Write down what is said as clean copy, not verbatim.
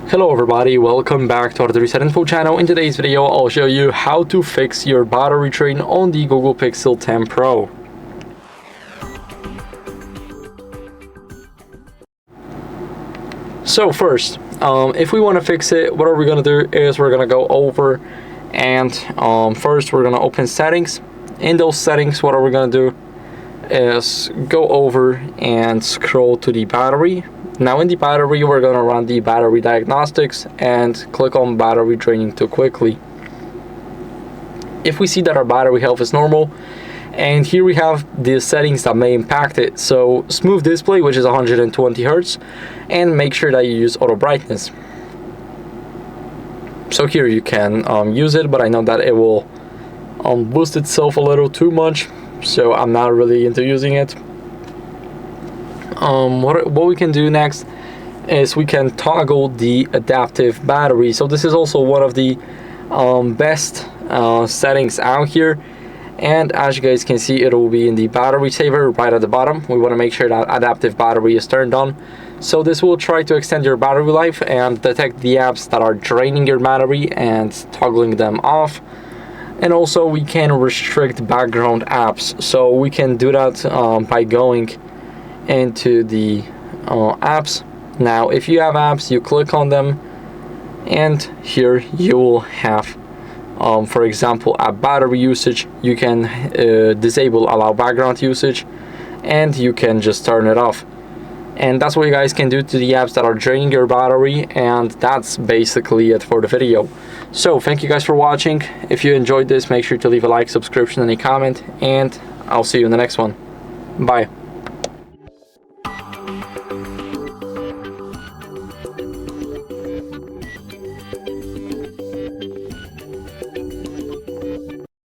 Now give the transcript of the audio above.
Hello everybody, welcome back to HardReset.Info channel. In today's video, I'll show you how to fix your battery drain on the Google Pixel 10 Pro. So first, if we want to fix it, what are we going to do is we're going to go over and first we're going to open settings. In those settings, what are we going to do is go over and scroll to the battery. Now in the battery, we're going to run the battery diagnostics and click on battery draining too quickly. If we see that our battery health is normal, and here we have the settings that may impact it. So smooth display, which is 120 Hz, and make sure that you use auto brightness. So here you can use it, but I know that it will boost itself a little too much, so I'm not really into using it. What we can do next is we can toggle the adaptive battery. So this is also one of the best settings out here, and as you guys can see, it will be in the battery saver right at the bottom. We want to make sure that adaptive battery is turned on. So this will try to extend your battery life and detect the apps that are draining your battery and toggling them off. And also we can restrict background apps, so we can do that by going into the apps. Now if you have apps, you click on them, and here you will have for example app battery usage. You can disable allow background usage, and you can just turn it off. And that's what you guys can do to the apps that are draining your battery. And that's basically it for the video. So thank you guys for watching. If you enjoyed this, make sure to leave a like, subscription, and a comment, and I'll see you in the next one. Bye.